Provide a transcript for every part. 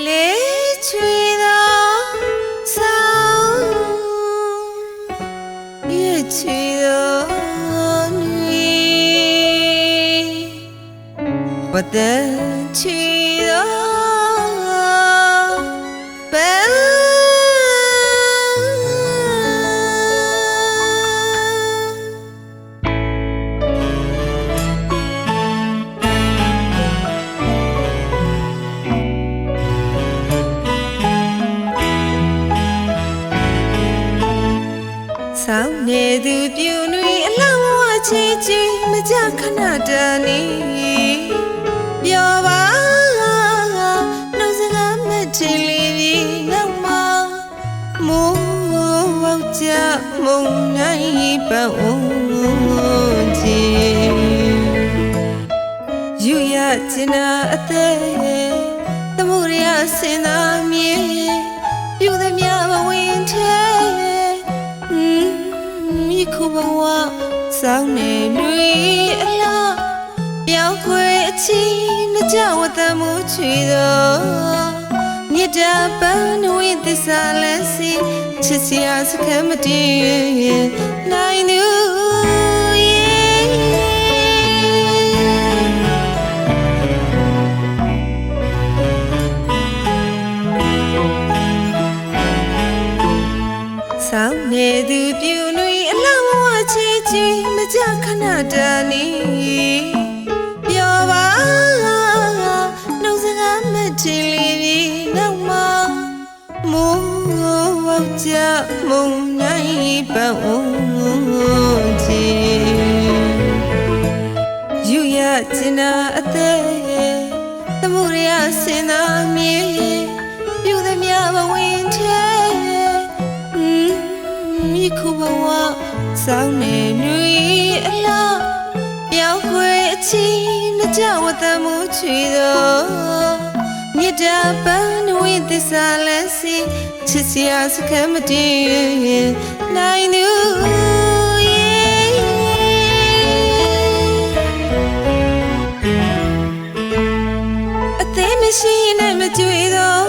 လေချွေသောဆောင်းရဲ့ချွေသောနွေဝတ်တဲ့ချွေသောပန်းဆောင်းနေသူပြူနွေအလောင်းဝချီချီမကြခဏတန်နေပြောပါနှုတ်စကားမထင်လေးပြီနောက်မှမိုးဝေါကြမုန်နိုင်ပန်းအောင်ချီယူရချင်တာအသေးသမှုရဆင်သာမြေပြူသည်များဘဝင်ထဲခုဘဝစောင်းနေလူအလားပြောင်းခွေအချီမကြဝတ်တမှုချွေသောမြတ်တာပန်းဝိသစ္စာလက်စီချစ်စရာစခမ်းမတည်နိုင်သူဆောင်းနေသူပြူနွေအလောင်းဝချီချီမကြခဏတန်နေပြောပါနှုတ်စကားမထင်လေးပြီနောက်မှမိုးဝေါကြမုန်နိုင်ပန်းအောင်ချီယူရချင်တာအသေးသမှုရဆင်သာမြေပြူသည်များဘဝင်ထဲခုဘဝစောင်းနေနွေအလားပြောင်းခွေအချီနှကြဝတ်တမှုချွေသောမြတ်တာပန်းဝိသစ္စာလက်စီချစ်စရာစခမ်းမတည်နိုင်သူအသေးမရှိနဲ့မကြွေသော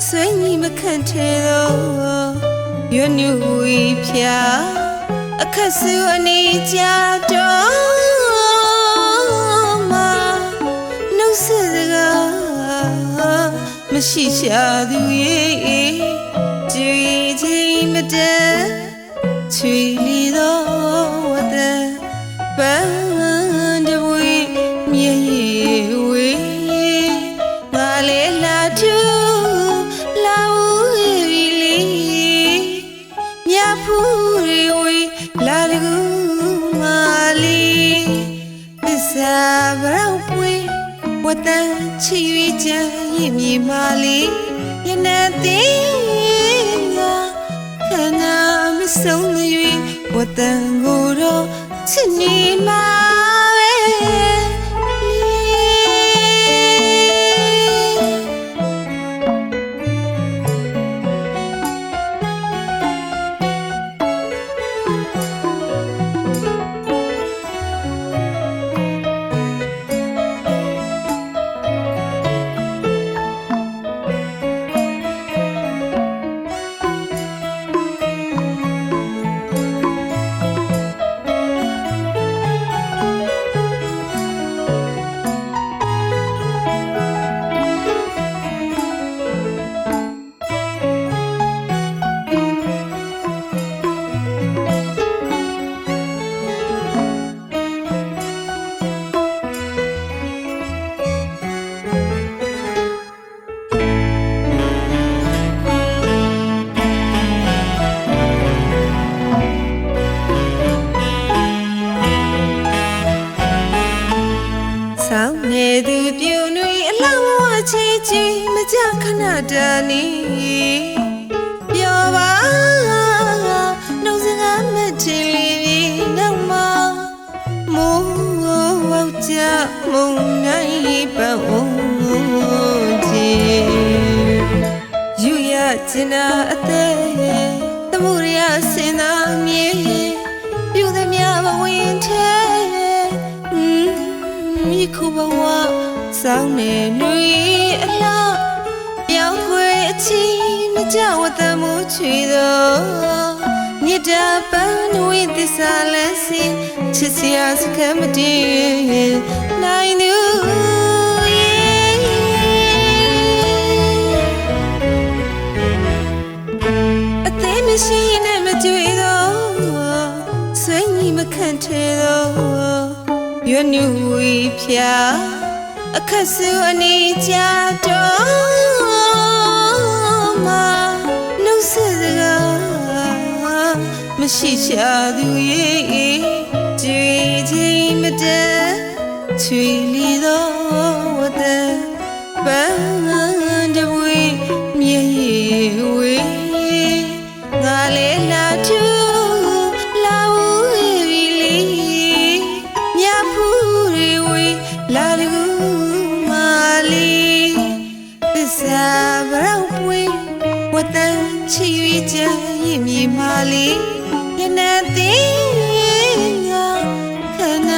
ဆွေးညီမခန့်ထဲသောရွညူဝီဖြာအခက်စုအနေကြတော့မှာနှုတ်ဆက်စကားမရှိရှာသူရဲ့ကြွေချင်းမတန်ချွေလီသောဝတ်တဲ့ပန်းတဝေးမြေဝေးငါလေလာထူလာဝေးလီဖူရီဝီလာလကူမာလီသစ္စာဘရောက်ပွေဝတ်တန်ချီရီချမ်းရင်မြေမာလီရနေသေးငါခဏမဆုံးသေးဝတ်တန်ကိုတော့ချစ်နေမှာဆောင်းနေသူပြူနွေအလောင်းဝချီချီမကြခဏတန်နေပြောပါနှုတ်စကားမထင်လေးပြီနောက်မှမိုးဝေါကြမုန်နိုင်ပန်းအောင်ချီယူရချင်တာအသေးသမှုရဆင်သာမြေပြူသည်များဘဝင်ထဲခုဘဝစောင်းနေနွေအလား ချီမကြောက်ဝတ်တမှုချွေသောမြတ်တာပန်းဝိသစ္စာလန်းစင်ချစ်စရာစကားမတည်နိုင်သူအသေးမရှိနဲ့မတွေ့သောဆွေးညီမခန့်ထဲသောရွနူဝီဖြာအခက်ဆူအနေကြတော့မှာနှုတ်ဆက်စကားမရှိရှာသူရဲ့ကြွေချင်းမတန်ချွေလီသောဝတ်တန်ပန်းတပွေမြေဝေးငါလေလာထူလာဝီလီမြဖူးရီဝေးလာလူမာလီသစ္စာဘရောက်ပွေဝတ်တန်ချီကြရင်မြေမာလီရနေသေးငါခဏ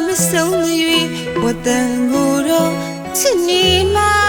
မဆုံး၍ဝတ်တန်ကိုတော့ချစ်နေမှာ